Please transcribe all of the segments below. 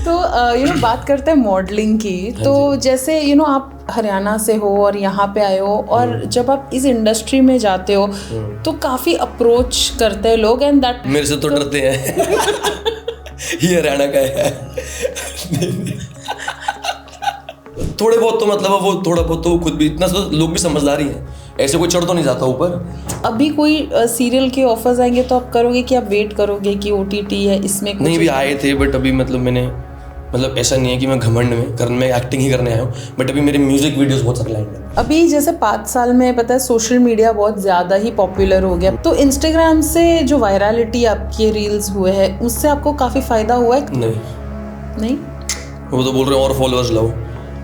तो बात करते हैं मॉडलिंग की। तो जैसे आप हरियाणा से हो और यहाँ पे आए हो, और जब आप इस इंडस्ट्री में जाते हो तो काफ़ी अप्रोच करते हैं लोग, एंड दैट मेरे से तो डरते हैं। ये हरियाणा का है। थोड़े बहुत तो मतलब वो थोड़ा बहुत तो खुद भी इतना तो लोग भी समझदार ही हैं, ऐसे कोई चढ़ तो नहीं जाता ऊपर। अभी कोई सीरियल के ऑफर्स आएंगे तो आप करोगे कि आप वेट करोगे कि OTT है इसमें कुछ? नहीं, भी आए थे बट अभी मैंने ऐसा नहीं है कि मैं घमंड में एक्टिंग ही करने आया हूँ, बट अभी मेरे म्यूजिक वीडियोस बहुत सारे लाइन हैं। अभी जैसे 5 साल में पता है सोशल मीडिया बहुत ज़्यादा ही पॉपुलर हो गया, तो इंस्टाग्राम से जो वायरलिटी आपके रील्स हुए हैं उससे आपको काफ़ी फ़ायदा हुआ है? नहीं, वो तो बोल रहे हैं और फॉलोअर्स लाओ।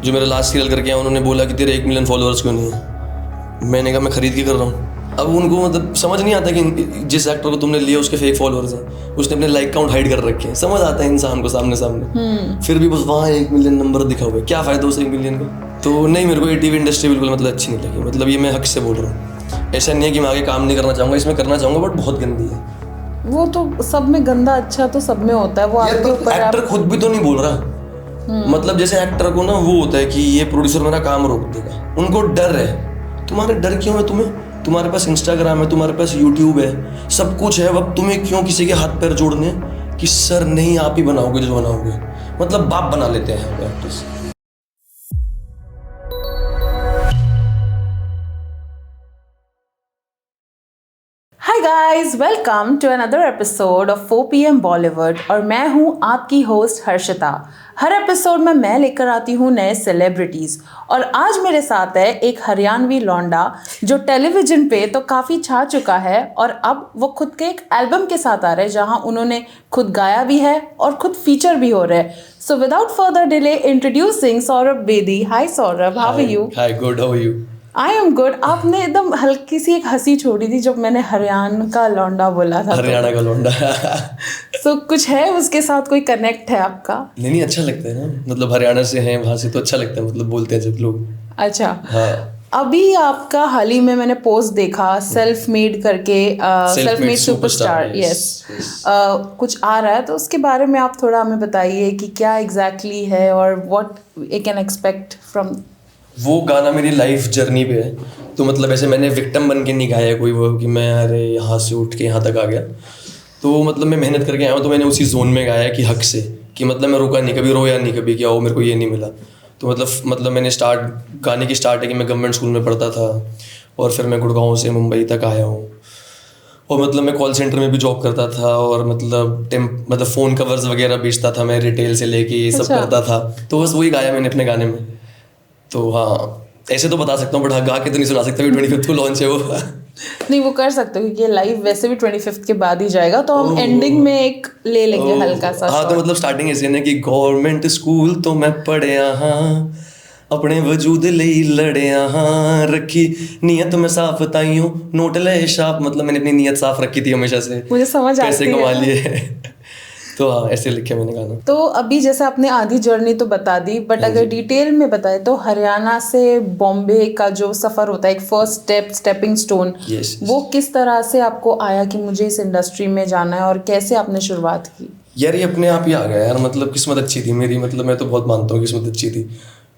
जो मेरा लास्ट सीरियल करके आया उन्होंने बोला कि तेरे 1 मिलियन फॉलोअर्स क्यों नहीं है। मैंने कहा मैं खरीद के कर रहा हूँ। अब उनको समझ नहीं आता कि जिस एक्टर को तुमने लिया उसके फेक फॉलोअर्स हैं, उसने अपने लाइक काउंट हाइड कर रखे हैं। समझ आता है इंसान को सामने फिर भी बस वहाँ 1 मिलियन नंबर दिखा हुआ है, क्या फ़ायदा उस 1 मिलियन का। तो नहीं, मेरे को ये टीवी इंडस्ट्री बिल्कुल अच्छी नहीं लगी। ये मैं हक से बोल रहा हूँ। ऐसा नहीं है कि मैं आगे काम नहीं करना चाहूँगा, इसमें करना चाहूँगा, बट बहुत गंदी है। वो तो सब में गंदा अच्छा तो सब में होता है, वो आपके ऊपर। एक्टर खुद भी तो नहीं बोल रहा। जैसे एक्टर को ना वो होता है कि ये प्रोड्यूसर मेरा काम रोक देगा, उनको डर है। तुम्हारे डर क्यों है तुम्हें? तुम्हारे पास इंस्टाग्राम है, तुम्हारे पास यूट्यूब है, सब कुछ है। अब तुम्हें क्यों किसी के हाथ पैर जोड़ने कि सर नहीं आप ही बनाओगे जो बनाओगे। बाप बना लेते हैं actors. Hi guys, welcome to another episode of 4 PM Bollywood, और मैं हूँ आपकी होस्ट हर्षिता। हर एपिसोड में मैं लेकर आती हूँ नए सेलिब्रिटीज़, और आज मेरे साथ है एक हरियाणवी लौंडा जो टेलीविजन पे तो काफ़ी छा चुका है, और अब वो खुद के एक एल्बम के साथ आ रहे हैं जहाँ उन्होंने खुद गाया भी है और खुद फीचर भी हो रहे हैं। So without further delay, introducing Saurabh Bedi. Hi Saurabh, how are you? Hi, good, how are you? I am good. आपने एकदम हल्की सी एक हंसी छोड़ी थी जब मैंने हरियाणा का लौंडा बोला था। हरियाणा का लौंडा। सो कुछ है उसके साथ, कोई कनेक्ट है आपका? नहीं, अच्छा लगता है ना, हरियाणा से हैं, वहाँ से तो अच्छा लगता है, बोलते हैं जब लोग। अच्छा। हाँ। अभी आपका हाल ही में मैंने पोस्ट देखा, सेल्फ मेड करके, सेल्फ मेड सुपरस्टार, यस, कुछ आ रहा है, तो उसके बारे में आप थोड़ा हमें बताइए कि क्या एग्जैक्टली है और what we can expect from. वो गाना मेरी लाइफ जर्नी पे है, तो ऐसे मैंने विक्टिम बन के नहीं गाया कोई वो कि मैं अरे यहाँ से उठ के यहाँ तक आ गया। तो मैं मेहनत करके आया हूँ, तो मैंने उसी जोन में गाया कि हक से, कि मैं रुका नहीं, कभी रोया नहीं कभी कि आओ मेरे को ये नहीं मिला। तो मैंने गाने की स्टार्ट है कि मैं गवर्नमेंट स्कूल में पढ़ता था, और फिर मैं गुड़गांव से मुंबई तक आया हूँ, और मैं कॉल सेंटर में भी जॉब करता था, और फ़ोन कवर्स वगैरह बेचता था मैं, रिटेल से लेके ये सब करता था। तो बस वही गाया मैंने अपने गाने में। तो हाँ, ऐसे तो बता सकता हूँ, बट हाँ गा के तो नहीं सुना सकता। 25 को लॉन्च है वो। नहीं, वो कर सकते हो क्योंकि लाइव वैसे भी 25 के बाद ही जाएगा, तो हम एंडिंग में एक ले लेंगे हल्का सा। हाँ, तो स्टार्टिंग ऐसे है ना कि गवर्नमेंट स्कूल तो मैं पढ़िया हाँ, अपने वजूद ਲਈ लड़िया हाँ, रखी नीयत में साफ ताइयों नोट ले शाप। मैंने अपनी नीयत साफ रखी थी हमेशा से, मुझे समझ आती है, पैसे कमा लिए। तो हाँ, ऐसे लिखे मैंने गाना। तो अभी जैसे आपने आधी जर्नी तो बता दी, बट अगर डिटेल में बताए तो हरियाणा से बॉम्बे का जो सफ़र होता है, एक फर्स्ट स्टेपिंग स्टोन, वो किस तरह से आपको आया कि मुझे इस इंडस्ट्री में जाना है, और कैसे आपने शुरुआत की? यार ये अपने आप ही आ गया यार, किस्मत अच्छी थी मेरी। मैं तो बहुत मानता हूँ किस्मत अच्छी थी।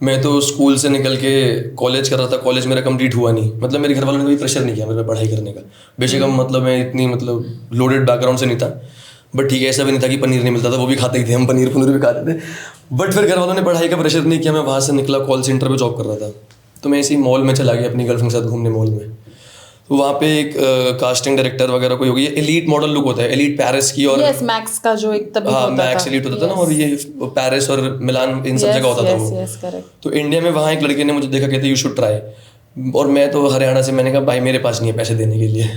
मैं तो स्कूल से निकल के कॉलेज कर रहा था, कॉलेज मेरा कंप्लीट हुआ नहीं। मेरे घर वालों ने कोई प्रेशर नहीं किया मेरे पढ़ाई करने का। बेशक मैं इतनी लोडेड बैकग्राउंड से नहीं था, बट ठीक है, ऐसा भी नहीं था कि पनीर नहीं मिलता था, वो भी खाते ही थे हम, पनीर भी खाते थे। बट फिर घर वालों ने पढ़ाई का प्रेशर नहीं किया। मैं वहाँ से निकला, कॉल सेंटर पे जॉब कर रहा था, तो मैं इसी मॉल में चला गया अपनी गर्लफ्रेंड के साथ घूमने मॉल में। तो वहाँ पे एक कास्टिंग डायरेक्टर वगैरह कोई होगी, एलीट मॉडल लुक होता है, एलीट पेरिस की, और मैक्स का जो एक तभी होता था। मैक्स एलीट होता था ना, और ये पेरिस और मिलान इन सब जगह होता था वो। तो इंडिया में वहाँ एक लड़के ने मुझे देखा, कहते यू शुड ट्राई। और मैं तो हरियाणा से, मैंने कहा भाई मेरे पास नहीं है पैसे देने के लिए।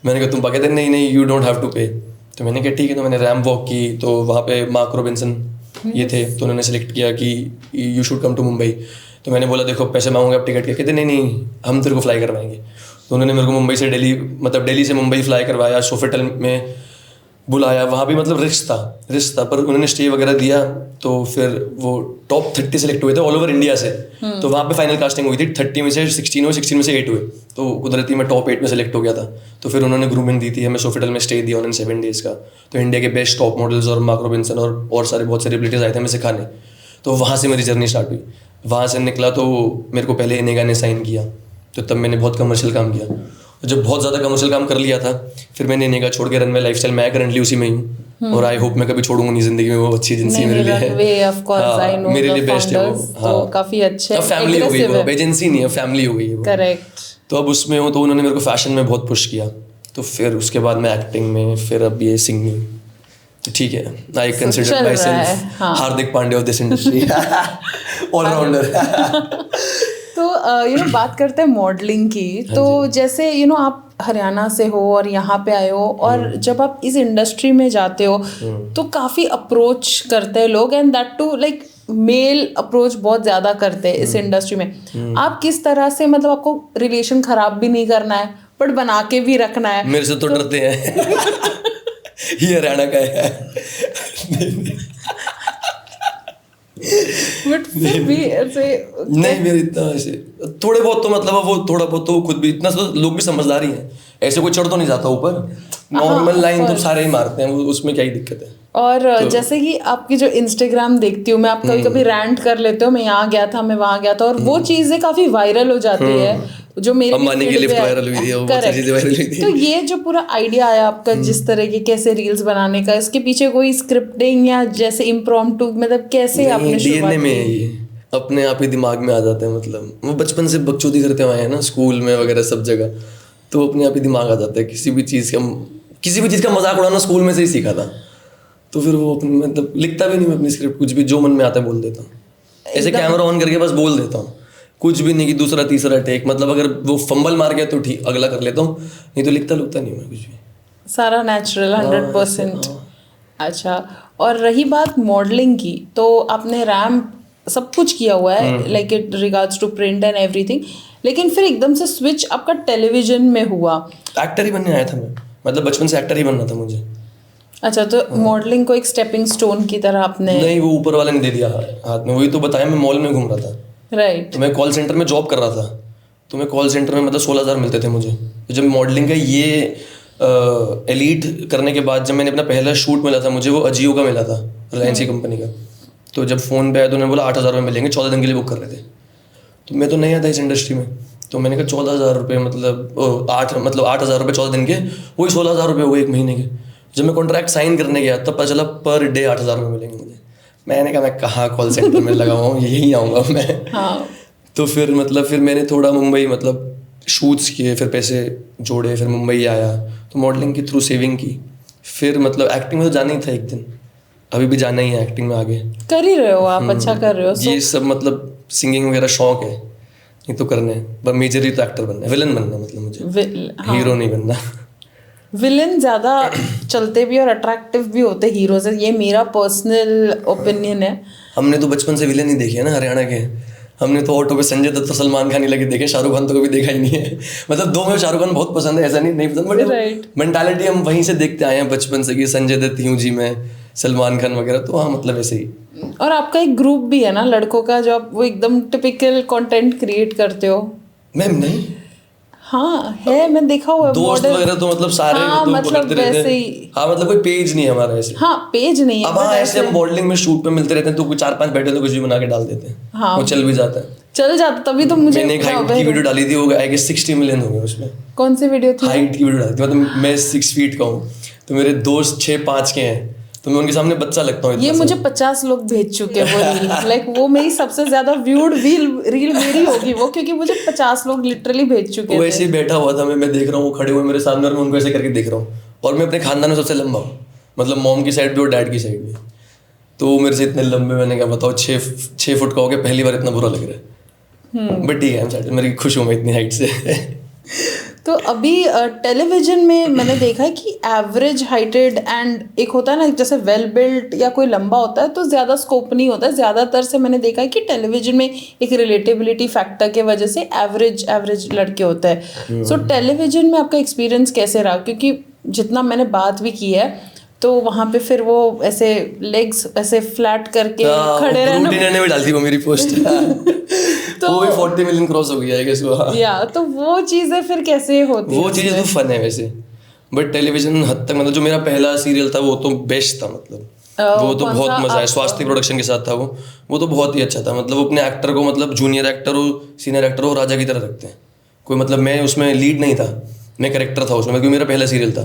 मैंने कहा तुम कहते नहीं यू डोंट हैव टू पे। तो मैंने कहा ठीक है। तो मैंने रैम वॉक की, तो वहाँ पे मार्क रॉबिन्सन ये थे, तो उन्होंने सेलेक्ट किया कि you should come to Mumbai. तो मैंने बोला देखो पैसे मांगूंगा आप टिकट के, कहते नहीं हम तेरे को फ्लाई करवाएंगे। तो उन्होंने मेरे को मुंबई से दिल्ली से मुंबई फ्लाई करवाया। सोफिटल में बुलाया वहाँ भी, मतलब रिस्क था पर उन्होंने स्टे वगैरह दिया। तो फिर वो टॉप 30 सेलेक्ट हुए थे ऑल ओवर इंडिया से। तो वहाँ पे फाइनल कास्टिंग हुई थी, 30 में से 16 हुए, 16 में से 8 हुए। तो कुदरती मैं टॉप 8 में सेलेक्ट हो गया था। तो फिर उन्होंने ग्रूमिंग दी थी हमें, सोफिटल में स्टे दिया उन्होंने 7 डेज़ का। तो इंडिया के बेस्ट टॉप मॉडल्स और मार्क रॉबिन्सन और सारे बहुत सारे सेलिब्रिटीज आए थे हमें सिखाने। तो वहाँ से मेरी जर्नी स्टार्ट हुई। वहाँ से निकला तो मेरे को पहले इनेगा ने साइन किया, तो तब मैंने बहुत कमर्शियल काम किया। जब बहुत ज़्यादा कमर्शियल काम कर लिया था फिर मैंने इनेगा छोड़ के रनवे लाइफस्टाइल, मैं करंटली उसी में ही हूँ। और आई होप मैं कभी छोड़ूंगा नहीं जिंदगी में। वो अच्छी एजेंसी मेरे लिए है, मेरे लिए बेस्ट है वो। तो काफी अच्छे, फैमिली हो गई वो, अब एजेंसी नहीं है, फैमिली हो गई है वो। करेक्ट। तो अब उसमें हूँ, तो उन्होंने मेरे को फैशन में बहुत पुश किया। तो फिर उसके बाद मैं एक्टिंग में, फिर अब ये सिंगिंग। ठीक है, I consider myself Hardik Pandya of this industry, allrounder. तो बात करते हैं मॉडलिंग की। तो जैसे आप हरियाणा से हो और यहाँ पे आए हो, और जब आप इस इंडस्ट्री में जाते हो तो काफ़ी अप्रोच करते हैं लोग, and that too like male approach बहुत ज़्यादा करते हैं इस इंडस्ट्री में। आप किस तरह से, मतलब आपको रिलेशन ख़राब भी नहीं करना है बट बना के भी रखना है? मेरे से तो डरते हैं। ये हरियाणा का है। बट फिर भी ऐसे नहीं, मेरे इतना ऐसे थोड़े बहुत तो मतलब वो थोड़ा बहुत तो खुद भी इतना तो लोग भी समझदार ही हैं। ऐसे कोई चढ़ तो नहीं जाता ऊपर, नॉर्मल लाइन तो सारे ही मारते हैं, उसमें क्या ही दिक्कत है। और तो, जैसे कि आपकी जो इंस्टाग्राम देखती हूँ मैं, आप कभी कभी रैंट कर लेते हो, मैं यहाँ गया था, मैं वहाँ गया था, और वो चीजें काफी वायरल हो जाती है। जो मेरे अंबानी की लिफ्ट वायरल हुई थी, वो बहुत सारी चीजें वायरल हुई थी। तो ये जो पूरा आइडिया आया आपका जिस तरह के कैसे रील्स बनाने का, इसके पीछे कोई स्क्रिप्टिंग या जैसे इम्प्रॉम्प्टू, मतलब कैसे आपने शुरुआत की? में ये अपने आप ही दिमाग में आ जाता है। मतलब वो बचपन से बकचोदी करते हुए हैं ना, स्कूल में वगैरह सब जगह, तो अपने आप ही दिमाग आ जाता है। किसी भी चीज़ का मजाक उड़ाना स्कूल में से ही सीखा था। तो फिर वो अपनी मतलब लिखता भी नहीं मैं अपनी स्क्रिप्ट, कुछ भी जो मन में आता है बोल देता हूँ। ऐसे कैमरा ऑन करके बस बोल देता हूँ, कुछ भी नहीं कि दूसरा तीसरा टेक। मतलब अगर वो फंबल मार गया तो ठीक, अगला कर लेता हूँ, नहीं तो लिखता नहीं मैं कुछ भी। सारा नेचुरल 100%। अच्छा, और रही बात मॉडलिंग की, तो आपने रैम्प सब कुछ किया हुआ है, like it regards to print and everything, लेकिन फिर एकदम से स्विच आपका टेलीविजन में हुआ। एक्टर ही बनने आया था मैं, मतलब बचपन से एक्टर ही बनना था मुझे। अच्छा, तो मॉडलिंग को एक स्टेपिंग स्टोन की तरह आपने? नहीं, वो ऊपर वाले ने दे दिया हाथ में। वही तो बताया, मैं मॉल में घूम रहा था, राइट। तो मैं कॉल सेंटर में जॉब कर रहा था। तो मैं कॉल सेंटर में मतलब 16,000 मिलते थे मुझे। तो जब मॉडलिंग का ये एलीट करने के बाद, जब मैंने अपना पहला शूट मिला था मुझे, वो अजियो का मिला था, रिलायंस की कंपनी का। तो जब फ़ोन पे आया तो उन्होंने बोला 8,000 रुपये मिलेंगे, 14 दिन के लिए बुक कर रहे थे। तो मैं तो नहीं आता इस इंडस्ट्री में, तो मैंने कहा 14,000 रुपये मतलब 8,000 रुपये 14 दिन के, वही 16,000 रुपये हुए 1 महीने के। जब मैं कॉन्ट्रैक्ट साइन करने गया तब पता चला पर डे 8,000 रुपये मिलेंगे मुझे। मैंने कहा मैं कहाँ कॉल सेंटर में लगा हुआ हूँ, यही आऊँगा मैं। हाँ। तो फिर मैंने थोड़ा मुंबई मतलब शूट्स किए, फिर पैसे जोड़े, फिर मुंबई आया, तो मॉडलिंग के थ्रू सेविंग की। फिर मतलब एक्टिंग में तो जाना ही था एक दिन, अभी भी जाना ही है एक्टिंग में, आगे कर ही रहे हो आप। अच्छा कर रहे हो। ये सब मतलब सिंगिंग वगैरह शौक है, ये तो करने है, पर मेजरली तो एक्टर बनना है, विलन बनना, मतलब मुझे हीरो नहीं बनना। विलन ज़्यादा चलते भी और अट्रैक्टिव भी होते हीरो से, ये मेरा पर्सनल ओपिनियन है। हमने तो बचपन से विलन ही देखे है ना हरियाणा के। हमने तो ऑटो पे संजय दत्त और सलमान खान ही लगे देखे, शाहरुख खान तो कभी देखा ही नहीं है। मतलब दो में शाहरुख खान बहुत पसंद है, ऐसा नहीं पसंद, बट मेंटालिटी हम वहीं से देखते आए हैं बचपन से कि संजय दत्त ह्यू जी में, सलमान खान वगैरह, तो हाँ मतलब ऐसे ही। और आपका एक ग्रुप भी है ना लड़कों का, जो आप वो एकदम टिपिकल कंटेंट क्रिएट करते हो। मैम नहीं, हाँ है, मैं देखा हुआ है दोस्त वगैरह तो मतलब सारे। हाँ, मतलब वैसे ही। हाँ मतलब कोई पेज नहीं है हमारा ऐसे। हाँ पेज नहीं है। अब हाँ ऐसे हम मॉडलिंग में शूट पे मिलते रहते हैं, तो कोई 4-5 बैठे तो कुछ भी बना के डाल देते हैं। हाँ, वो चल भी जाता है। तभी तो मुझे। मैंने एक हाइट की वीडियो डाली थी, वो आई गेस 60 मिलियन हो गए उसमें। कौन सी वीडियो थी? हाइट की वीडियो डाली थी, मतलब मैं 6 फीट का हूँ, तो मेरे दोस्त 6'5" के हैं, तो मैं उनके सामने बच्चा लगता हूँ। ये मुझे 50 लोग भेज चुके हैं वो रील। लाइक वो मेरी सबसे ज्यादा व्यूड रील मेरी होगी वो, क्योंकि मुझे 50 लोग लिटरली भेज चुके हैं। वो ऐसे ही बैठा हुआ था, मैं देख रहा हूँ, खड़े हुए मेरे सामने, और मैं उनको ऐसे करके देख रहा हूँ। और मैं अपने खानदान में सबसे लंबा हूँ, मतलब मॉम की साइड भी और डैड की साइड भी। तो मेरे से इतने लंबे, मैंने कहा बताओ 6 फुट का हो गया, पहली बार इतना बुरा लग रहा है। बट ठीक है, मेरी खुश हूँ मैं इतनी हाइट से। तो अभी टेलीविजन में मैंने देखा है कि एवरेज हाइटेड एंड एक होता है ना, जैसे वेल बिल्ट या कोई लंबा होता है तो ज़्यादा स्कोप नहीं होता है। ज़्यादातर से मैंने देखा है कि टेलीविजन में एक रिलेटेबिलिटी फैक्टर के वजह से एवरेज लड़के होते हैं। सो टेलीविजन में आपका एक्सपीरियंस कैसे रहा? क्योंकि जितना मैंने बात भी की है, तो वहाँ पे फिर वो ऐसे लेग्स ऐसे फ्लैट करके खड़े रहना ने भी डालती वो मेरी पोस्ट तो वो भी 40 मिलियन क्रॉस हो गया है कैसे या तो वो चीज़ें फिर कैसे होती वो चीज़ें तो फन है वैसे, बट टेलीविजन हद तक मतलब जो मेरा पहला सीरियल था वो तो बेस्ट था, मतलब वो तो बहुत मजा आया, स्वास्थ्य प्रोडक्शन के साथ था वो तो बहुत ही अच्छा था। मतलब वो अपने एक्टर को मतलब जूनियर एक्टर हो सीनियर एक्टर हो राजा की तरह रखते हैं। कोई मतलब मैं उसमें लीड नहीं था, मैं कैरेक्टर था उसमें क्योंकि मेरा पहला सीरियल था।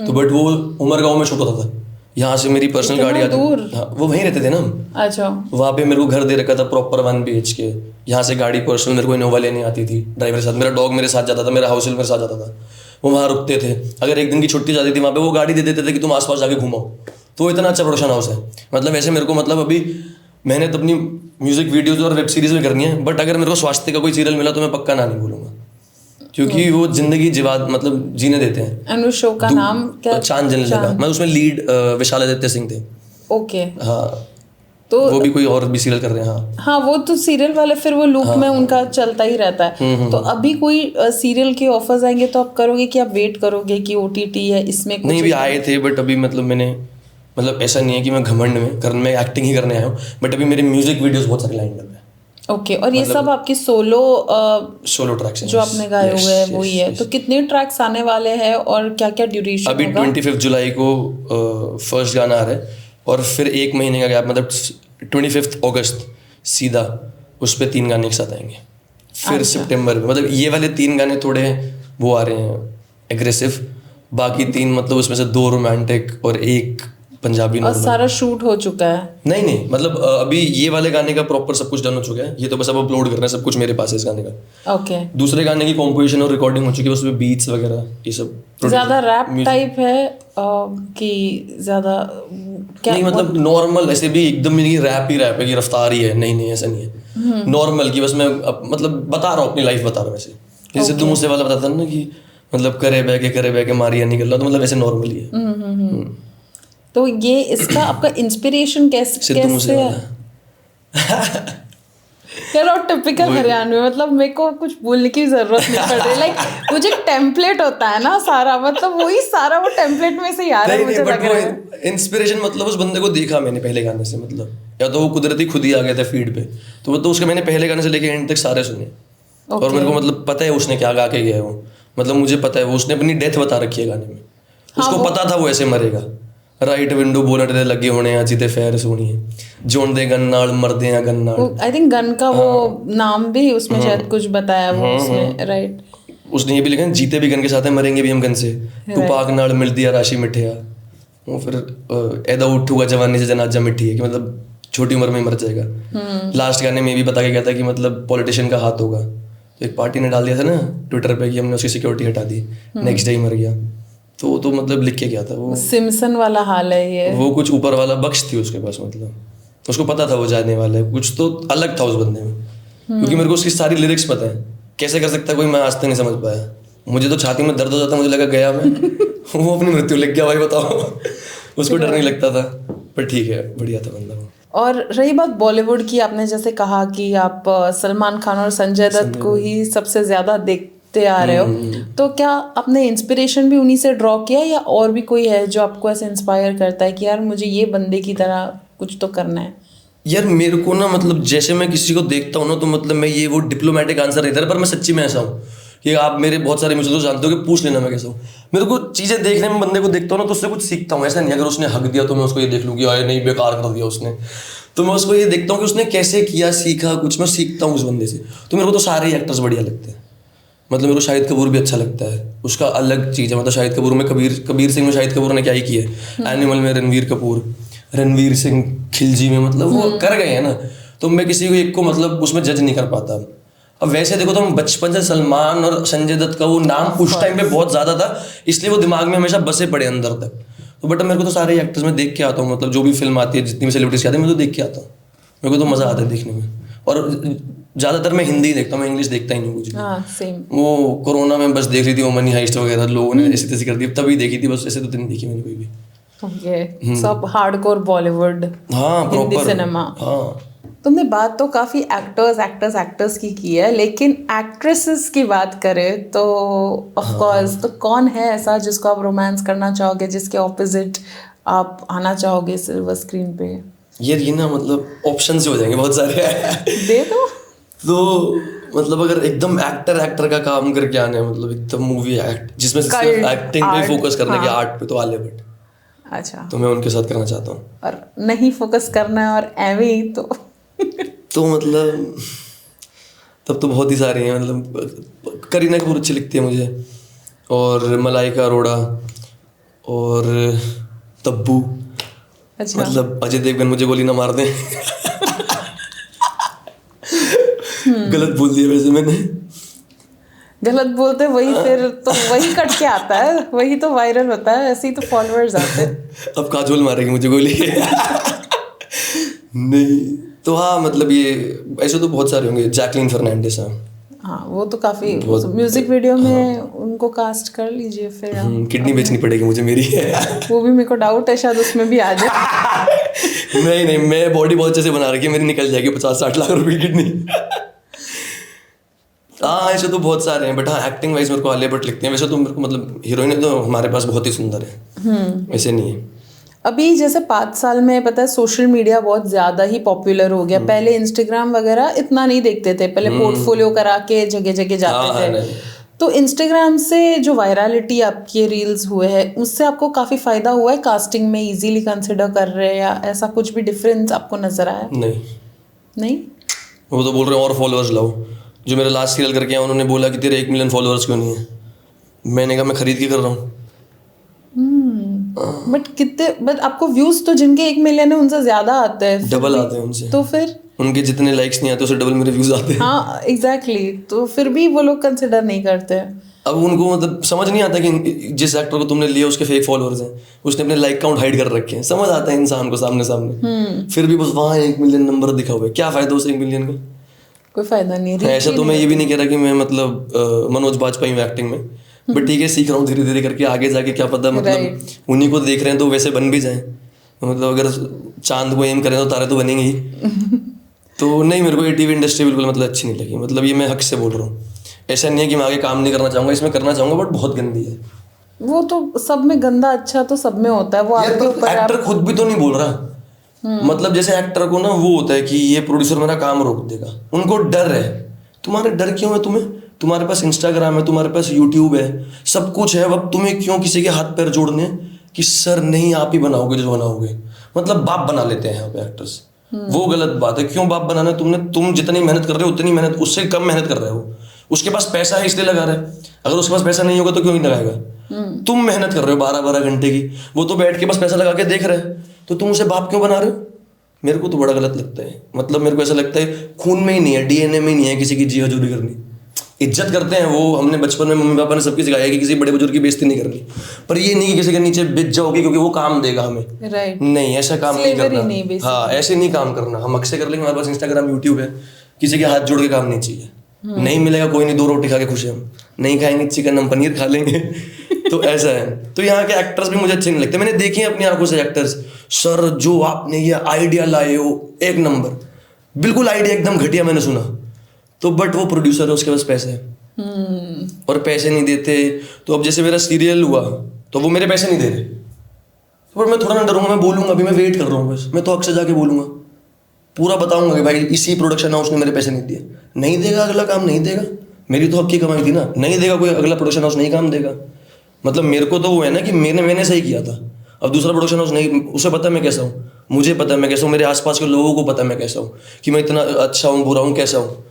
तो बट वो उमरगांव में शूट होता था, यहाँ से मेरी पर्सनल गाड़ी आती थी। हाँ वो वहीं रहते थे ना हम। अच्छा। वहाँ पे मेरे को घर दे रखा था प्रॉपर 1 BHK। यहाँ से गाड़ी पर्सनल मेरे को इनोवा लेने आती थी ड्राइवर के साथ, मेरा डॉग मेरे साथ जाता था, मेरा हाउस हेल्प मेरे साथ जाता था। वो वहाँ रुकते थे, अगर एक दिन की छुट्टी जाती थी वहाँ पे वो गाड़ी दे देते थे कि तुम आसपास जाके घूमो। तो इतना अच्छा प्रोडक्शन हाउस है। मतलब ऐसे मेरे को मतलब अभी मैंने तो अपनी म्यूजिक वीडियोज और वेब सीरीज में करनी है, बट अगर मेरे को स्वास्थ्य का कोई सीरियल मिला तो मैं पक्का ना नहीं बोलूँगा, क्योंकि वो जिंदगी मतलब जीने देते हैं। एंड उस शो का नाम क्या? चांद जलने लगा। मैं उसमें लीड विशालादित्य सिंह थे। ओके। हाँ तो वो भी कोई और भी सीरियल कर रहे हैं। हाँ हाँ वो तो सीरियल वाले फिर वो लूप में उनका चलता ही रहता है। तो अभी कोई सीरियल के ऑफर्स आएंगे तो आप करोगे कि आप वेट करोगे कि OTT है इसमें कुछ? नहीं भी आए थे, बट अभी मतलब मैंने मतलब ऐसा नहीं है कि मैं घमंड में एक्टिंग ही करने आया हूँ, बट अभी मेरे म्यूजिक वीडियोस बहुत सारे लाइन है। ओके। और ये सब आपकी सोलो ट्रैक्स जो आपने गाए हुए हैं वही है? तो कितने ट्रैक्स आने वाले हैं और क्या क्या ड्यूरेशन? अभी 25 जुलाई को फर्स्ट गाना आ रहा है, और फिर 1 महीने का गैप, मतलब 25 अगस्त सीधा उस पर 3 गाने एक साथ आएंगे। फिर सितंबर में मतलब ये वाले 3 गाने थोड़े वो आ रहे हैं एग्रेसिव, बाकी 3 मतलब उसमें से 2 रोमांटिक और 1 पंजाबी। और सारा शूट हो चुका है? नहीं मतलब अभी ये वाले गाने का प्रॉपर सब कुछ डन हो चुका है, ये तो बस अब अपलोड करना है, सब कुछ मेरे पास है इस गाने का। ओके। दूसरे गाने की कॉम्पोजिशन और रिकॉर्डिंग हो चुकी है, उसमें बीट्स वगैरह ये सब। ज्यादा रैप टाइप है कि ज्यादा क्या? नहीं मतलब नॉर्मल, ऐसे भी एकदम नहीं रैप ही रैप है कि रफ्तार ही है, नहीं ऐसा नहीं है। नॉर्मल की बस मैं मतलब बता रहा हूँ, अपनी लाइफ बता रहा हूँ वैसे। जैसे सिद्धू मूसे वाला बताता ना कि मतलब करे बह के मारिया निकल रहा, तो मतलब ऐसे नॉर्मल ही है। तो ये इसका आपका इंस्पिरेशन कैसे है? यार और टिपिकल हरियाणवी, मतलब मेरे को कुछ बोलने की जरूरत नहीं पड़ रही। लाइक मुझे टेम्पलेट होता है ना सारा, मतलब वही सारा वो टेम्पलेट में से यार है मुझे लग रहा है। इंस्पिरेशन मतलब उस बंदे को देखा मैंने पहले गाने से, मतलब या तो वो कुदरती खुद ही आ गया था फीड पे, तो मतलब उसके मैंने पहले गाने से लेके एंड तक सारे सुने। और मेरे को मतलब पता है उसने क्या गा के गया है वो, मतलब मुझे पता है वो उसने अपनी डेथ बता रखी है गाने में। उसको पता था वो ऐसे मरेगा। राइट विंडो बोनट दे लगे होने आ जिते फैर सोनी है, जोन दे गन नाल मरदे आ गन नाल। आई थिंक गन का वो नाम भी उसमें शायद कुछ बताया वो उसमें, राइट। उसने ये भी लिखा जीते भी गन के साथ है, मरेंगे भी हम गन से, तू पाक नाल मिल दिया राशि मिठिया। वो फिर ऐदा उठूगा जवानी से जनाजा मिठी है, कि मतलब छोटी उम्र में ही मर जाएगा। लास्ट गाने में भी बता के गया था कि मतलब पॉलिटिशियन का हाथ होगा। तो एक पार्टी ने डाल दिया था ना ट्विटर पे कि हमने उसकी सिक्योरिटी हटा दी, नेक्स्ट डे ही मर गया। तो मतलब लिख के गया था वो। सिम्पसन वाला हाल है ये। वो कुछ ऊपर वाला बख्श थी उसके पास, मतलब उसको पता था वो जाने वाला है, कुछ तो अलग था उस बंदे में। क्योंकि मेरे को उसकी सारी लिरिक्स पता है, कैसे कर सकता है कोई, मैं आज तक नहीं समझ पाया। मुझे तो छाती में दर्द हो जाता, मुझे लगा गया मैं। वो अपनी मृत्यु लिख गया भाई, बताओ। उसको डर नहीं लगता था, पर ठीक है बढ़िया था बंदा वो। और रही बात बॉलीवुड की, आपने जैसे कहा कि आप सलमान खान और संजय दत्त को ही सबसे ज्यादा देखते आ रहे हो, तो क्या आपने इंस्पिरेशन भी उन्हीं से ड्रॉ किया, या और भी कोई है जो आपको ऐसे इंस्पायर करता है कि यार मुझे ये बंदे की तरह कुछ तो करना है? यार मेरे को ना मतलब जैसे मैं किसी को देखता हूँ ना, तो मतलब मैं ये वो डिप्लोमेटिक आंसर नहीं दे रहा, पर मैं सच्ची में ऐसा हूँ कि आप मेरे बहुत सारे मुझे तो जानते हो कि पूछ लेना मैं कैसा हूँ। मेरे को चीज़ें देखने में बंदे को देखता हूँ ना, तो उससे कुछ सीखता हूँ। ऐसा नहीं अगर उसने हक दिया तो मैं उसको ये देख लूँ कि यार नहीं बेकार कर दिया उसने, तो मैं उसको ये देखता हूँ कि उसने कैसे किया, सीखा कुछ, मैं सीखता हूँ उस बंदे से। तो मेरे को तो सारे ही एक्टर्स बढ़िया लगते हैं। मतलब मेरे को शाहिद कपूर भी अच्छा लगता है, उसका अलग चीज़ है। मतलब शाहिद कपूर में कबीर सिंह में शाहिद कपूर ने क्या ही किया है। एनिमल में रणवीर सिंह खिलजी में, मतलब वो कर गए हैं ना। तो मैं किसी को एक को मतलब उसमें जज नहीं कर पाता। अब वैसे देखो तो हम बचपन से सलमान और संजय दत्त का वो नाम उस टाइम पे बहुत ज़्यादा था, इसलिए वो दिमाग में हमेशा बसे पड़े अंदर तक। तो बट मेरे को तो सारे एक्टर्स में देख के आता हूँ, मतलब जो भी फिल्म आती है, जितनी भी सेलिब्रिटीज आती है, मैं तो देख के आता हूँ। मेरे को तो मज़ा आता है देखने में। और ज़्यादातर मैं हिंदी देखता हूँ, मैं इंग्लिश देखता ही नहीं कुछ। सेम। वो कोरोना में बस देख रही थी वो मनी हाइस्ट वगैरह, लोगों ने ऐसी तैसी कर दी, तभी देखी थी बस, ऐसे तो नहीं देखी मैंने कोई भी। ओके, सब हार्डकोर बॉलीवुड, हाँ हिंदी प्रॉपर सिनेमा। हाँ। तुमने बात तो काफ़ी एक्टर्स की है, लेकिन एक्ट्रेसेस की बात करें तो ऑफ कोर्स, तो कौन है ऐसा जिसको आप रोमांस करना चाहोगे, जिसके ऑपोजिट आप आना चाहोगे सिल्वर स्क्रीन पे? ये ना मतलब ऑप्शन से हो जाएंगे बहुत सारे। दे दो। तो मतलब अगर एकदम एक्टर का काम करके आना है, मतलब एकदम मूवी एक्ट जिसमें सिर्फ एक्टिंग पे फोकस करने के, आर्ट पे, तो आलिया भट्ट। अच्छा, तो मैं उनके साथ करना चाहता हूँ। और नहीं फोकस करना है और एवे ही तो मतलब तब तो बहुत ही सारे हैं, मतलब करीना कपूर अच्छी लगती है मुझे, और मलाइका अरोड़ा, और तब्बू। अच्छा, मतलब अजय देवगन मुझे गोली ना मार दे। गलत बोल दिया वैसे मैंने। गलत बोलते वही, फिर तो वही कट के आता है, वही तो वायरल होता है, ऐसे ही तो फॉलोअर्स आते हैं। अब काजोल मारेगी मुझे गोली। नहीं तो हाँ, मतलब ये ऐसे तो बहुत सारे होंगे, जैकलीन फर्नांडिस। हाँ, वो तो काफी म्यूजिक वीडियो में उनको कास्ट कर लीजिए फिर। किडनी बेचनी पड़ेगी मुझे मेरी। वो भी मेरे को डाउट है, शायद उसमें भी आ जाए। नहीं, मैं बॉडी बहुत अच्छे से बना रखी है, मेरी निकल जाएगी 50-60 लाख रुपए की किडनी। हाँ, ऐसे तो बहुत सारे हैं, बट हाँ एक्टिंग वाइज मेरे को आलिया भट्ट लगती है। वैसे तो मेरे को मतलब हीरोइन तो हमारे पास बहुत ही सुंदर है, ऐसे नहीं है। अभी जैसे 5 साल में पता है सोशल मीडिया बहुत ज्यादा ही पॉपुलर हो गया। पहले इंस्टाग्राम वगैरह इतना नहीं देखते थे, पहले पोर्टफोलियो करा के जगह जगह जाते थे। तो इंस्टाग्राम से जो वायरलिटी आपके रील्स हुए हैं, उससे आपको काफी फायदा हुआ है? कास्टिंग में इजीली कंसिडर कर रहे हैं, या ऐसा कुछ भी डिफरेंस आपको नजर आया? नहीं, वो तो बोल रहे हैं और फॉलोअर्स लाओ। जो मेरा लास्ट सीरियल करके आया, उन्होंने बोला कि तेरे 1 मिलियन फॉलोअर्स क्यों नहीं है। मैंने कहा मैं खरीद के कर रहा हूँ। बट आपको व्यूज तो जिनके 1 मिलियन है उनसे ज्यादा आते हैं, डबल आते हैं उनसे। तो फिर उनके जितने लाइक्स नहीं आते उससे डबल मेरे व्यूज आते हैं। हाँ एग्जैक्टली, तो फिर भी वो लोग कंसिडर नहीं करते। अब उनको मतलब समझ नहीं आता कि जिस एक्टर को तुमने लिया उसके फेक फॉलोअर्स हैं, उसने अपने लाइक काउंट हाइड कर रखे हैं। समझ आता है इंसान को सामने सामने, फिर भी बस वहाँ 1 मिलियन नंबर दिखा हुआ है। क्या फायदा उस 1 मिलियन का? कोई फायदा नहीं है। ऐसा तो मैं ये भी नहीं कह रहा कि मैं मतलब मनोज बाजपेयी हूँ एक्टिंग में, बट ठीक है, सीख रहा हूँ धीरे धीरे करके। आगे जाके क्या पता, मतलब उन्हीं को देख रहे हैं तो वैसे बन भी जाए। मतलब अगर चांद को एम करें तो तारे तो बनेंगे ही। तो नहीं, मेरे को ये टीवी इंडस्ट्री बिल्कुल मतलब अच्छी नहीं लगी। मतलब ये मैं हक से बोल रहा हूँ। ऐसा नहीं है कि मैं आगे काम नहीं करना चाहूँगा, इसमें करना चाहूँगा, बट बहुत गंदी है। वो तो सब में गंदा अच्छा तो सब में होता है, वो आपके ऊपर। एक्टर खुद भी तो नहीं बोल रहा। मतलब जैसे एक्टर को ना वो होता है कि ये प्रोड्यूसर मेरा काम रोक देगा, उनको डर है। तुम्हारे डर क्यों है तुम्हें? तुम्हारे पास इंस्टाग्राम है, तुम्हारे पास यूट्यूब है, सब कुछ है। अब तुम्हें क्यों किसी के हाथ पैर जोड़ने कि सर नहीं आप ही बनाओगे जो बनाओगे। मतलब बाप बना लेते हैं यहाँ पे एक्टर्स। वो गलत बात है। क्यों बाप बनाना है तुमने? तुम जितनी मेहनत कर रहे हो उतनी मेहनत उससे कम मेहनत कर रहे हो। उसके पास पैसा है इसलिए लगा रहा है। अगर उसके पास पैसा नहीं होगा तो क्यों नहीं लगाएगा? तुम मेहनत कर रहे हो 12-12 घंटे की, वो तो बैठ के बस पैसा लगा के देख रहे हैं, तो तुम उसे बाप क्यों बना रहे हो? मेरे को तो बड़ा गलत लगता है। मतलब मेरे को ऐसा लगता है खून में ही नहीं है, डीएनए में ही नहीं है किसी की जी हजूरी करनी। इज्जत करते हैं वो, हमने बचपन में मम्मी पापा ने सबकी सिखाया कि किसी बड़े बुजुर्ग की बेइज्जती नहीं करनी, पर ये नहीं कि किसी के नीचे बिक जाओगे क्योंकि वो काम देगा हमें। राइट, नहीं, ऐसा काम नहीं करना। हाँ, ऐसे नहीं काम करना। हम अक्सर कर लेंगे, हमारे पास इंस्टाग्राम यूट्यूब है, किसी के हाथ जोड़ के काम नहीं चाहिए। नहीं मिलेगा कोई नहीं, 2 रोटी खा के खुश है। हम नहीं खाएंगे चिकन, हम पनीर खा लेंगे। तो ऐसा है। तो यहाँ के एक्टर्स भी मुझे अच्छे नहीं लगते। मैंने देखे हैं अपनी आंखों से एक्टर्स। सर जो आपने ये आइडिया लाए हो 1 नंबर, बिल्कुल आइडिया एकदम घटिया मैंने सुना। तो बट वो प्रोड्यूसर है, उसके पास पैसे है और पैसे नहीं देते। तो अब जैसे मेरा सीरियल हुआ तो वो मेरे पैसे नहीं दे रहे, पर मैं थोड़ा ना डरूंगा, मैं बोलूंगा। अभी मैं वेट कर रहा हूँ, बस मैं तो अक्सर जाके बोलूंगा, पूरा बताऊंगा कि भाई इसी प्रोडक्शन हाउस ने मेरे पैसे नहीं दिए। नहीं देगा अगला काम, नहीं देगा। मेरी तो हक की कमाई थी ना। नहीं देगा कोई अगला प्रोडक्शन हाउस, नहीं काम देगा। मतलब मेरे को तो वो है ना कि मैंने सही किया था। अब दूसरा प्रोडक्शन हाउस नहीं, उसे पता मैं कैसा हूँ, मुझे पता मैं कैसा हूँ, मेरे आसपास के लोगों को पता मैं कैसा हूँ, कि मैं इतना अच्छा हूँ, बुरा हूँ, कैसा हूँ।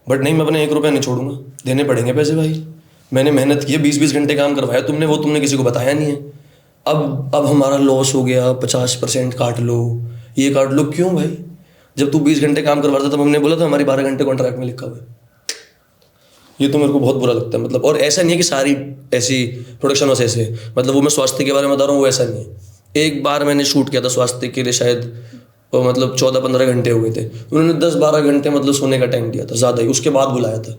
बट नहीं, मैं अपने 1 रुपया नहीं छोड़ूंगा, देने पड़ेंगे पैसे भाई। मैंने मेहनत की है, 20-20 घंटे काम करवाया तुमने, वो तुमने किसी को बताया नहीं है। अब हमारा लॉस हो गया, 50% काट लो, ये काट लो। क्यों भाई? जब तू 20 घंटे काम करवा रहा था तब हमने बोला था हमारी 12 घंटे कॉन्ट्रैक्ट में लिखा हुआ है। ये तो मेरे को बहुत बुरा लगता है। मतलब और ऐसा नहीं है कि सारी ऐसी प्रोडक्शन हाउस ऐसे, मतलब वो मैं स्वास्थ्य के बारे में बता रहा हूँ, वो ऐसा नहीं है। एक बार मैंने शूट किया था स्वास्थ्य के लिए, शायद मतलब 14-15 घंटे हो गए थे। उन्होंने 10-12 घंटे मतलब सोने का टाइम दिया था, ज़्यादा ही, उसके बाद बुलाया था।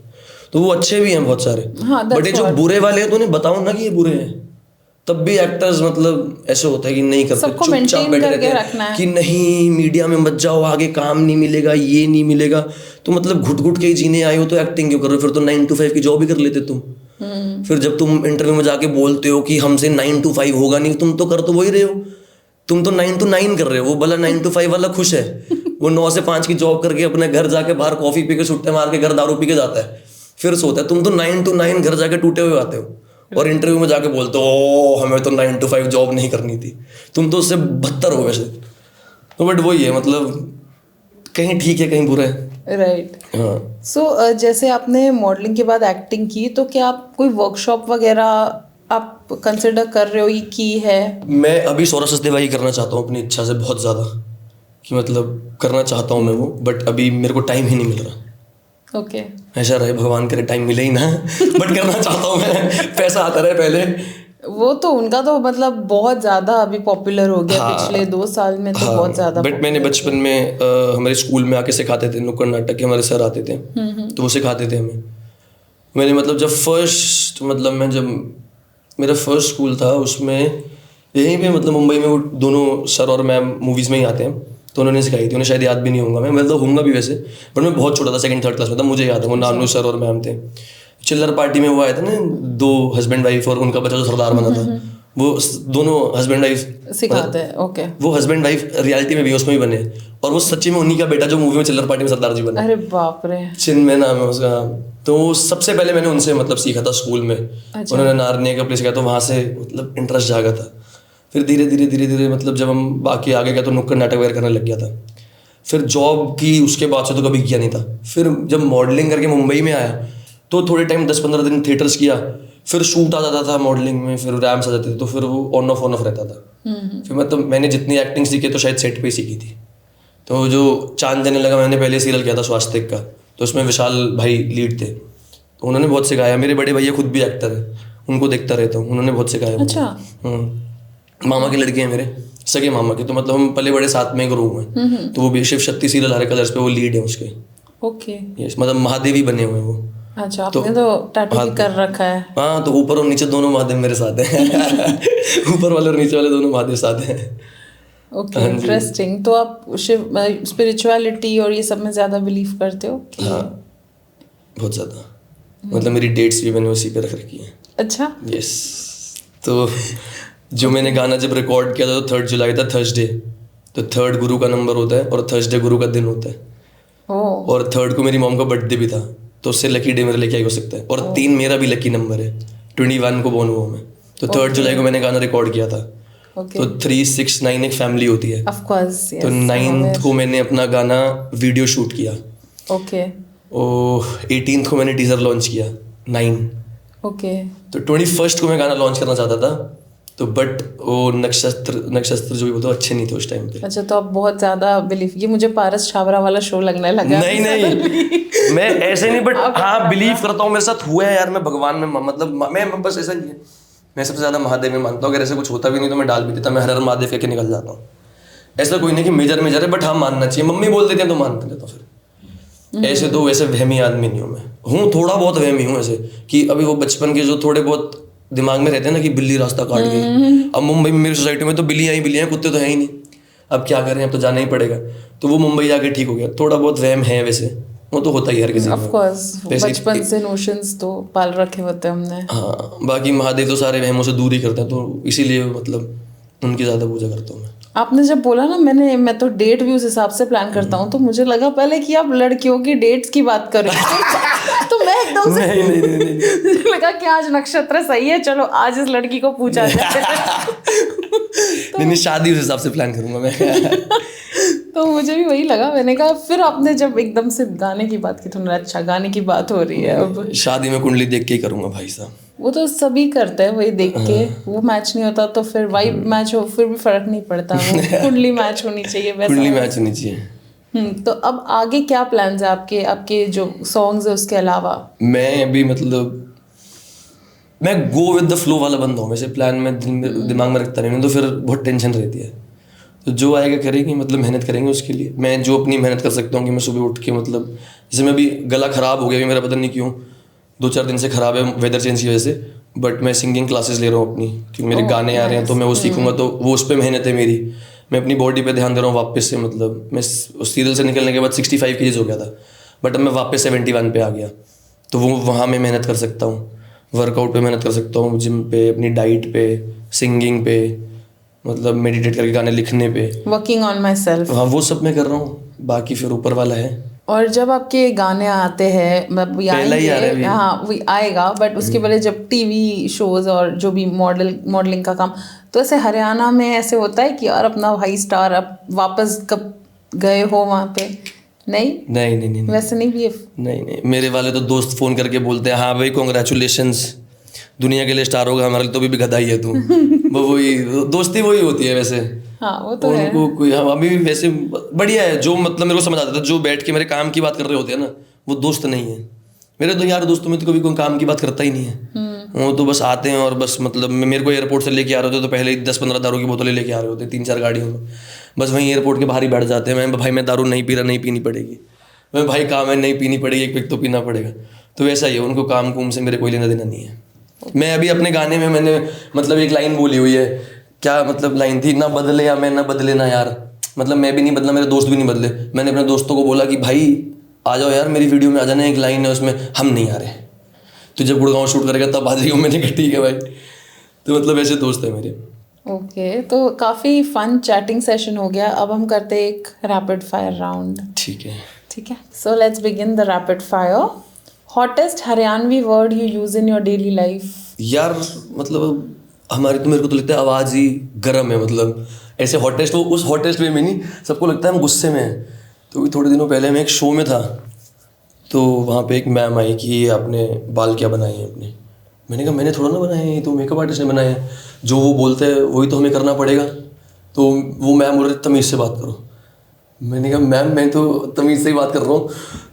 तो वो अच्छे भी हैं बहुत सारे। हाँ, बट ये जो बुरे वाले हैं तो उन्हें बताओ ना कि ये बुरे हैं। तब भी एक्टर्स मतलब ऐसे होता है कि नहीं करते, चुपचाप बैठे रहते हैं कि नहीं मीडिया में मत जाओ, आगे काम नहीं मिलेगा, ये नहीं मिलेगा। तो मतलब घुट घुट के ही जीने आए हो तो एक्टिंग क्यों कर रहे हो? फिर तो 9 to 5 की जॉब ही कर लेते तुम। फिर जब तुम इंटरव्यू में जाके बोलते हो कि हमसे 9 to 5 होगा नहीं, तुम तो कर तो वही रहे हो। तुम तो 9 to 9 कर रहे हो, वो भला 9 to 5 वाला खुश है, वो 9 से 5 की जॉब करके अपने घर जाके बाहर कॉफी पी के छुट्टे मार के घर दारू पी के जाता है, फिर सोता है। तुम तो 9 to 9 घर जाके टूटे हुए आते हो और इंटरव्यू में जाके बोलते हो ओ हमें तो 9 to 5 जॉब नहीं करनी थी। तुम तो उससे बदतर हो वैसे। तो बट वही है, मतलब कहीं ठीक है कहीं बुरा है। राइट। हाँ। सो जैसे आपने मॉडलिंग के बाद एक्टिंग की, तो क्या आप कोई वर्कशॉप वगैरह आप कंसिडर कर रहे हो ये की है? मैं अभी सौरभ सचदेवा ही करना चाहता हूँ अपनी इच्छा से बहुत ज़्यादा, कि मतलब करना चाहता हूँ मैं वो, बट अभी मेरे को टाइम ही नहीं मिल रहा। ओके। ऐसा रहे भगवान करे टाइम मिले ही ना बट करना चाहता हूँ मैं, पैसा आता रहे पहले। वो तो उनका तो मतलब बहुत ज़्यादा अभी पॉपुलर हो गया। हाँ, पिछले 2 साल में तो बहुत ज़्यादा। बट मैंने बचपन में हमारे स्कूल में आके सिखाते थे नुक्कड़ नाटक के, हमारे सर आते थे तो वो सिखाते थे हमें। मैंने मतलब जब फर्स्ट मतलब मैं जब मेरा फर्स्ट स्कूल था उसमें यहीं पे मतलब मुंबई में वो दोनों सर और मैम मूवीज़ में ही आते हैं, तो उन्होंने सिखाई थी। उन्हें शायद याद भी नहीं होगा, मैं मतलब होऊंगा भी वैसे, पर मैं बहुत छोटा था, 2nd 3rd क्लास में था। मुझे याद है वो नानू सर और मैम थे। चिल्लर पार्टी में वो आए थे ना 2 हस्बैंड वाइफ और उनका बच्चा जो सरदार बना था, वो दोनों हस्बैंड वाइफ सिखाते हैं। ओके। वो हस्बैंड वाइफ रियलिटी में भी उसमें भी बने, और वो सच्ची में उन्हीं का बेटा जो मूवी में चिल्लर पार्टी में सरदार जी बने। अरे बाप रे। चिन्मय नाम है उसका। तो सबसे पहले मैंने उनसे मतलब सीखा था स्कूल में। अच्छा। उन्होंने नारनिया का प्ले सिखाया, तो वहाँ से मतलब इंटरेस्ट जागा था। फिर धीरे धीरे मतलब जब हम बाकी आगे गए तो नुक्कड़ नाटक वगैरह करने लग गया था। फिर जॉब की उसके बाद से तो कभी किया नहीं था। फिर जब मॉडलिंग करके मुंबई में आया तो थोड़े टाइम 10-15 दिन थिएटर्स किया, फिर शूट आ जाता था मॉडलिंग में, फिर रैम्स आ जाते थे, तो फिर वो ऑन ऑफ रहता था। फिर मतलब मैंने जितनी एक्टिंग सीखी तो शायद सेट पे ही सीखी थी। तो जो चांद देने लगा, मैंने पहले सीरियल किया था स्वास्तिक का, तो उसमें विशाल भाई लीड थे, तो उन्होंने बहुत सिखाया। मेरे बड़े भैया खुद भी एक्टर है, उनको देखता रहता हूँ, उन्होंने बहुत सिखाया। अच्छा। मामा के लड़के हैं मेरे, सगे मामा के, तो मतलब हम पले बड़े साथ में ग्रो हुए हैं। तो वो भी शिव शक्ति सीरियल हरे कलर्स पे वो लीड है उसके। ओके। यस, मतलब महादेवी बने हुए हैं वो। अच्छा, आपने तो टैटू भी कर रखा है। हाँ, तो ऊपर और नीचे दोनों महादेव मेरे साथ हैं ऊपर वाले और नीचे वाले दोनों महादेव साथ हैं। Okay, interesting. तो आप शिव स्पिरिचुअलिटी और ये सब में ज़्यादा बिलीव करते हो? हाँ, बहुत ज़्यादा। मतलब मेरी डेट्स भी मैंने उसी पे रख रखी है। अच्छा। यस। तो जो मैंने गाना जब रिकॉर्ड किया था तो 3 जुलाई था, थर्सडे। तो 3 गुरु का नंबर होता है और थर्सडे गुरु का दिन होता है। और 3 को मेरी मॉम का बर्थडे भी था, तो उससे लकी डे मेरे लिए क्या हो सकता है। और 3 मेरा भी लकी नंबर है, 21 को बोर्न हुआ मैं। तो 3 जुलाई को मैंने गाना रिकॉर्ड किया था। तो 3, 6, 9 एक फैमिली होती है। Of course. तो 9th को मैंने अपना गाना वीडियो शूट किया। ओके। 18th को मैंने टीजर लॉन्च किया 9। ओके। तो 21st को मैं गाना लॉन्च करना चाहता था, तो बट वो नक्षत्र जो भी बोलते अच्छे नहीं थे उस टाइम पे। अच्छा, तो आप बहुत ज़्यादा बिलीव, ये मुझे पारस छाबरा वाला शो लगने लगा। नहीं मैं ऐसे नहीं, बट हाँ बिलीव करता हूँ, मेरे साथ हुआ है यार। मैं भगवान में मतलब मैं बस ऐसा नहीं है, मैं सबसे ज़्यादा महादेव में मानता हूँ। अगर ऐसे कुछ होता भी नहीं तो मैं डाल भी देता, मैं हर महादेव कह के निकल जाता हूँ। ऐसा कोई नहीं कि मेजर है, बट हाँ मानना चाहिए। मम्मी बोल देते हैं तो मानते रहता हूँ। फिर ऐसे तो वैसे वहमी आदमी नहीं हूँ मैं, हूँ थोड़ा बहुत वहमी हूँ ऐसे, कि अभी वो बचपन के जो थोड़े बहुत दिमाग में रहते हैं ना कि बिल्ली रास्ता काट गई। अब मुंबई में मेरी सोसाइटी में तो बिल्लियाँ कुत्ते तो हैं ही नहीं, अब क्या करें, अब तो जाना ही पड़ेगा। तो वो मुंबई जाके ठीक हो गया। थोड़ा बहुत वहम है वैसे, वो तो होता ही हर किसी में। ऑफ कोर्स, बचपन से नोशंस तो पाल रखे होते हैं हमने। हाँ, बाकी महादेव तो सारे वहमों से दूर ही करते हैं, तो इसीलिए मतलब उनकी ज़्यादा पूजा करता हूँ मैं। आपने जब बोला ना, मैं तो डेट भी उस हिसाब से प्लान करता हूँ, तो मुझे लगा पहले कि आप लड़कियों की डेट्स की बात कर रहे हो तो मैं एकदम से नहीं लगा कि आज नक्षत्र सही है, चलो आज इस लड़की को पूछा जाए नहीं, शादी उस हिसाब से प्लान करूंगा मैं तो मुझे भी वही लगा। मैंने कहा, फिर आपने जब एकदम से गाने की बात की तो अच्छा, गाने की बात हो रही है अब। शादी में कुंडली देख के ही करूंगा भाई साहब। वो तो सभी करते हैं, वही देख के। वो मैच नहीं होता तो फिर वाइब मैच हो, फिर भी फर्क नहीं पड़ता। वो कुंडली मैच होनी चाहिए, वैसा कुंडली मैच होनी चाहिए। तो अब आगे क्या प्लान्स है आपके जो सॉन्ग्स है उसके अलावा? मैं अभी मतलब मैं गो विद द फ्लो वाला बंदा हूँ। वैसे प्लान में दिमाग में रखता नहीं तो फिर बहुत टेंशन रहती है। तो जो आएगा करेंगे, मतलब मेहनत करेंगे उसके लिए। मैं जो अपनी मेहनत कर सकता हूँ कि मैं सुबह उठ के मतलब, जैसे मैं अभी गला ख़राब हो गया, मेरा पता नहीं क्यों 2-4 दिन से ख़राब है वेदर चेंज की वजह से, बट मैं सिंगिंग क्लासेस ले रहा हूँ अपनी, क्योंकि मेरे गाने आ रहे हैं तो मैं वो सीखूंगा। तो वो उस पर मेहनत है मेरी। मैं अपनी बॉडी पे ध्यान दे रहा हूँ वापस से। मतलब मैं उस सीरियल से निकलने के बाद 65 kg हो गया था, बट अब मैं वापस 71 पे आ गया। तो वो वहाँ मैं मेहनत कर सकता हूँ, वर्कआउट पे मेहनत कर सकता हूँ, जिम पे, अपनी डाइट पे, सिंगिंग पे, मतलब मेडिटेट करके गाने लिखने पे, वर्किंग ऑन माई सेल्फ। हाँ वो सब मैं कर रहा हूँ, बाकी फिर ऊपर वाला है। और जब आपके गाने आते हैं मतलब पहला ही आ रहा है अभी। हाँ वो आएगा, बट उसके पहले जब टीवी शोज और जो भी मॉडलिंग का काम, तो ऐसे हरियाणा में ऐसे होता है कि यार अपना भाई स्टार अब वापस कब गए हो वहाँ पे? नहीं नहीं नहीं नहीं वैसे नहीं भी नहीं नहीं, मेरे वाले तो दोस्त फोन करके बोलते हैं हाँ भाई कॉन्ग्रेचुलेशंस, दुनिया के लिए स्टार होगा, हमारे लिए तो भी गधा ही है तू। वो वही दोस्ती वही होती है वैसे। हाँ वो तो है। उनको कोई हाँ, अभी भी वैसे बढ़िया है, जो मतलब मेरे को समझ आता था, जो बैठ के मेरे काम की बात कर रहे होते हैं ना, वो दोस्त नहीं है मेरे। तो यार दोस्तों में तो कभी कोई काम की बात करता ही नहीं है। वो तो बस आते हैं और बस मतलब मेरे को एयरपोर्ट से लेके आ रहे होते तो पहले ही 10-15 दारू की बोतलें लेके आ रहे होते, 3-4 गाड़ियों में, बस वहीं एयरपोर्ट के बाहर ही बैठ जाते हैं। मैं दारू नहीं पी रहा, नहीं पीनी पड़ेगी। मैं भाई काम है, नहीं पीनी पड़ेगी, एक पिक तो पीना पड़ेगा। तो वैसा ही है, उनको काम कुम से मेरे कोई लेना देना नहीं है। मैं अभी अपने गाने में मैंने मतलब एक लाइन बोली हुई है, क्या मतलब लाइन थी, ना बदले या मैं ना बदले ना यार, मतलब मैं भी नहीं बदला, मेरे दोस्त भी नहीं बदले। मैंने अपने दोस्तों को बोला कि भाई आ जाओ यार मेरी वीडियो में आ जाना, एक लाइन है उसमें हम नहीं आ रहे, तो जब गुड़गांव शूट करेगा तब आ जाइए। मैंने कहा ठीक है भाई। तो मतलब ऐसे दोस्त है मेरे। ओके तो काफ़ी फन चैटिंग सेशन हो गया, अब हम करते हैं एक रैपिड फायर राउंड। ठीक है ठीक है, so let's begin the rapid fire. Hottest Haryanvi word you use in your daily life? यार मतलब हमारी तो मेरे को तो लगता है आवाज़ ही गर्म है, मतलब ऐसे हॉटेस्ट, वो उस हॉटेस्ट वे में नहीं, सबको लगता है हम गुस्से में हैं। तो थोड़े दिनों पहले मैं एक शो में था, तो वहाँ पे एक मैम आई कि ये आपने बाल क्या बनाए हैं अपने। मैंने कहा मैंने थोड़ा ना बनाए हैं, ये तो मेकअप आर्टिस्ट ने बनाए हैं, जो वो बोलते हैं वही तो हमें करना पड़ेगा। तो वो मैम बोल रहे तमीज़ से बात करो। मैंने कहा मैम मैं तो तमीज़ से ही बात कर रहा हूँ।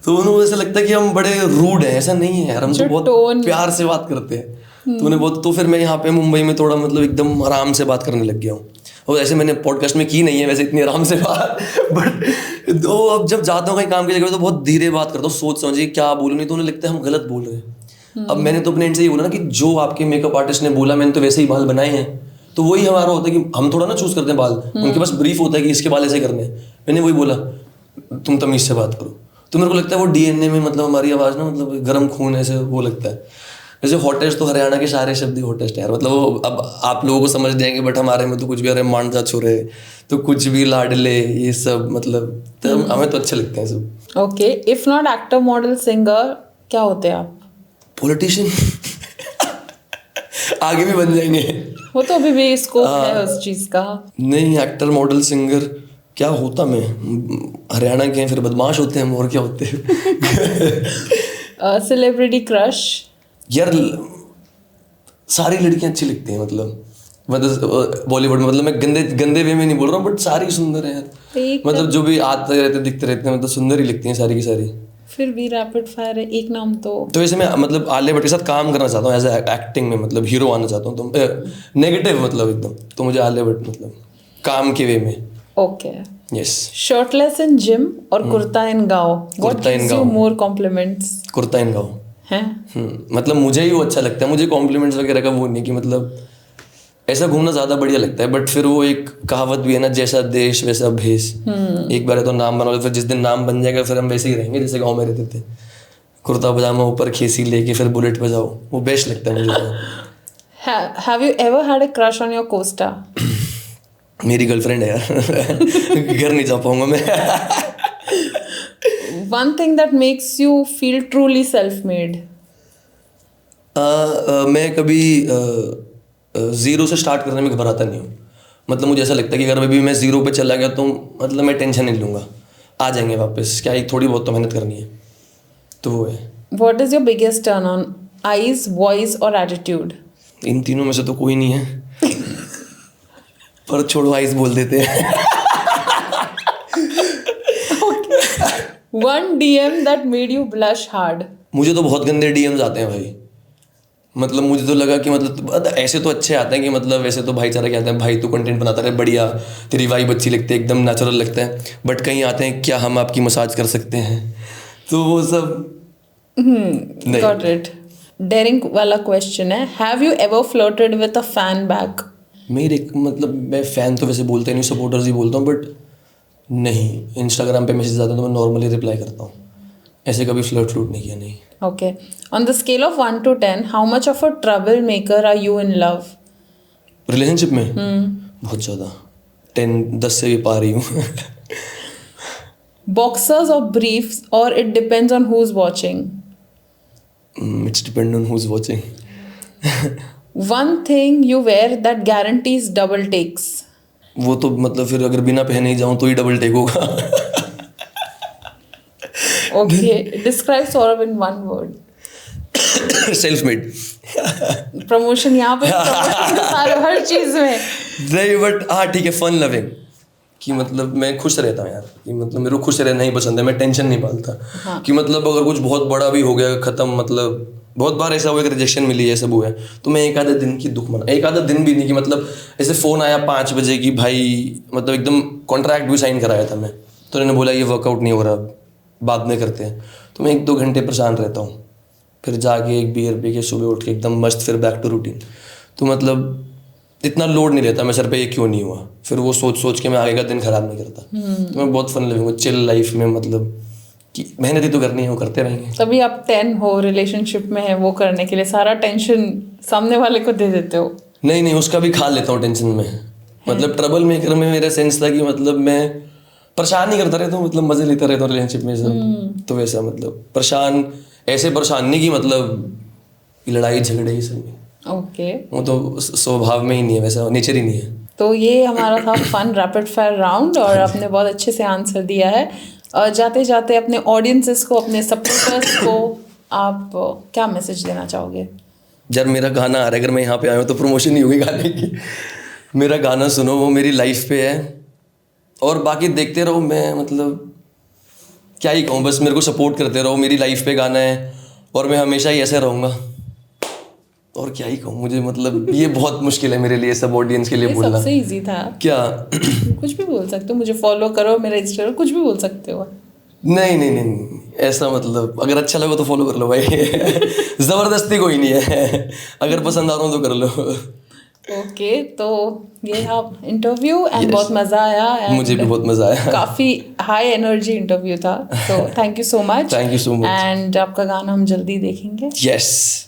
तो उन्हें ऐसा लगता है कि हम बड़े रूड हैं, ऐसा नहीं है यार, हम तो बहुत प्यार से बात करते हैं। तो उन्हें बहुत, तो फिर मैं यहाँ पे मुंबई में थोड़ा मतलब एकदम आराम से बात करने लग गया हूँ। और ऐसे मैंने पॉडकास्ट में की नहीं है वैसे इतनी आराम से बात, बट तो अब जब जाता हूँ कहीं काम की जगह तो बहुत धीरे बात करता हूँ, सोच समझिए क्या बोलूँ, नहीं तो उन्हें लगता है हम गलत बोल रहे हैं। अब मैंने तो अपने एंड से ये बोला ना कि जो आपके मेकअप आर्टिस्ट ने बोला मैंने तो वैसे ही बाल बनाए हैं। तो वही हमारा होता है कि हम थोड़ा ना चूज करते हैं बाल, उनके पास ब्रीफ होता है कि इसके बाल ऐसे करने हैं। मैंने वही बोला तुम तमीज से बात करो। तो मेरे को लगता है वो डीएनए में मतलब हमारी आवाज़ ना मतलब गर्म खून ऐसे वो लगता है। वैसे हॉटेस्ट तो हरियाणा के सारे शब्द ही हॉटेस्ट है यार, मतलब वो अब आप लोगों को समझ जाएंगे, बट हमारे में तो कुछ भी, अरे मांडा छुरे तो कुछ भी, लाडले, ये सब मतलब तो हमें तो अच्छे लगते हैं सब। Okay, if not actor model singer क्या होते हैं आप? पॉलिटिशियन। आगे भी बन जाएंगे, वो तो अभी भी स्कोप है उस चीज का। नहीं एक्टर मॉडल सिंगर क्या होता, मैं हरियाणा के हैं फिर बदमाश होते हैं हम, और क्या होते हैं। Celebrity crush? यार सारी लड़कियां अच्छी लगती हैं, मतलब बॉलीवुड में, मतलब मैं गंदे वे में नहीं बोल रहा हूँ, बट सारी सुंदर है यार, मतलब जो भी आते रहते दिखते रहते हैं मतलब सुंदर ही लगती हैं सारी की सारी। फिर भी रैपिड फायर है, एक नाम तो वैसे मैं मतलब आलिया भट्ट के साथ काम करना चाहता हूँ एज एक्टिंग में, मतलब हीरो आना चाहता हूँ, तो नेगेटिव मतलब एकदम, तो मुझे आलिया भट्ट मतलब काम के वे में। Okay yes. Shirtless in gym और kurta in gaon, what gives you more compliments? Kurta in gaon है। मतलब मुझे ही वो अच्छा लगता है, मुझे कॉम्प्लीमेंट्स वगैरह का वो नहीं कि मतलब ऐसा घूमना ज़्यादा बढ़िया लगता है, बट फिर वो एक कहावत भी है ना, जैसा देश वैसा भेष। एक बार तो नाम बनाओ, फिर जिस दिन नाम बन जाएगा फिर हम वैसे ही रहेंगे जैसे गाँव में रहते थे, कुर्ता पजामा ऊपर खीसी लेके फिर बुलेट पे जाओ, वो बेस्ट लगता है मुझे। Have you ever had a crush on your Costa? मेरी गर्लफ्रेंड है यार। घर नहीं जा पाऊंगा मैं। One thing that makes you feel truly self-made? मैं कभी ज़ीरो से स्टार्ट करने में घबराता नहीं हूँ, मतलब मुझे ऐसा लगता है कि अगर अभी मैं ज़ीरो पे चला गया तो मतलब मैं टेंशन नहीं लूँगा, आ जाएंगे वापस, क्या एक थोड़ी बहुत तो मेहनत करनी है, तो वो है। What is your biggest turn on? Eyes, voice और attitude? इन तीनों में से तो कोई नहीं है। पर छोड़ो, आइस बोल देते हैं। One DM that made you blush hard? मुझे तो बहुत गंदे डीएम्स आते हैं भाई, मतलब मुझे तो लगा कि मतलब ऐसे तो अच्छे आते हैं कि मतलब वैसे तो भाईचारा के आते हैं, भाई तू कंटेंट बनाता रहे बढ़िया, तेरी वाइब अच्छी लगती है, एकदम नेचुरल लगता है, बट कहीं आते हैं क्या हम आपकी मसाज कर सकते हैं, तो वो सब Got it. Daring वाला क्वेश्चन है, have you ever flirted with a fan back? मेरे मतलब मैं फ़ैन तो वैसे बोलते नहीं, सपोर्टर्स ही बोलता हूँ, बट नहीं, इंस्टाग्राम पे मैसेज आते हैं तो मैं नॉर्मली रिप्लाई करता हूँ, ऐसे कभी फ्लर्ट नहीं किया। नहीं। Okay. On the scale of 1 to 10, how much of a troublemaker are you in love? Relationship में बहुत ज़्यादा 10 से भी पा रही हूँ Boxers or briefs, or it depends on who's watching? It's depend on who is watching One thing you wear that guarantees double takes. वो तो मतलब फिर अगर बिना पहने ही जाऊँ तो ही डबल टेक होगा Okay. Describe Saurabh in one word. Self made Promotion यहाँ पे promotion सारे हर चीज में. नहीं बट हाँ ठीक है, फन लविंग कि मतलब मैं खुश रहता हूँ यार, कि मतलब मेरे को खुश रहना ही पसंद है, मैं टेंशन नहीं पालता कि मतलब अगर कुछ बहुत बड़ा भी हो गया खत्म, मतलब बहुत बार ऐसा हुआ कि रिजेक्शन मिली है, सब हुआ है, तो मैं एक आधा दिन की दुख मना, एक आधा दिन भी नहीं कि मतलब ऐसे फ़ोन आया 5 बजे की भाई मतलब एकदम कॉन्ट्रैक्ट भी साइन कराया था मैं, तो उन्होंने बोला ये वर्कआउट नहीं हो रहा, बाद में करते हैं, तो मैं 1-2 घंटे परेशान रहता हूँ, फिर जाके एक बियर पी के सुबह उठ के एकदम मस्त फिर बैक टू रूटीन, तो मतलब इतना लोड नहीं रहता मैं सर पे ये क्यों नहीं हुआ, फिर वो सोच सोच के मैं आगे का दिन खराब नहीं करता। तो मैं बहुत फन लिविंग, चिल लाइफ में, मतलब कि मेहनत ही तो करनी है, वो करते रहेंगे। तभी आप 10 हो, रिलेशनशिप में है, वो करने के लिए सारा टेंशन सामने वाले को दे देते हो। नहीं उसका भी खा लेता हूँ टेंशन में, मतलब ट्रबल मेकर में मेरा सेंस था कि मतलब मैं परेशान नहीं करता रहता हूँ, मतलब मजे लेता रहता हूँ रिलेशनशिप में सब, तो वैसा मतलब परेशान ऐसे परेशान नहीं कि मतलब लड़ाई झगड़े ही सब, ओके वो तो स्वभाव में ही नहीं है, वैसा नेचर ही नहीं है। तो ये हमारा था फन रैपिड फायर राउंड, और आपने बहुत अच्छे से आंसर दिया है। जाते जाते अपने ऑडियंसेस को, अपने सपोर्टर्स को आप क्या मैसेज देना चाहोगे? यार मेरा गाना आ रहा है, अगर मैं यहाँ पे आया हूँ तो प्रमोशन नहीं होगी गाने की, मेरा गाना सुनो, वो मेरी लाइफ पे है, और बाकी देखते रहो, मैं मतलब क्या ही कहूँ, बस मेरे को सपोर्ट करते रहो, मेरी लाइफ पे गाना है और मैं हमेशा ही ऐसे रहूँगा, और क्या ही कहूँ, मुझे मतलब ये बहुत मुश्किल है मेरे लिए सब ऑडियंस के लिए बोलना। सबसे इजी था क्या कुछ भी बोल सकते हो, मुझे फॉलो करो, मेरा इंस्टाग्राम, कुछ भी बोल सकते हो। नहीं ऐसा मतलब अगर अच्छा लगा तो फॉलो कर लो भाई जबरदस्ती कोई नहीं है, अगर पसंद आ रहा हूँ तो कर लो। ओके तो ये था इंटरव्यू एंड बहुत मज़ा आया, and मुझे भी बहुत मज़ा आया, काफ़ी हाई एनर्जी इंटरव्यू था, तो thank you so much. Thank you so much, and आपका गाना हम जल्दी देखेंगे। यस।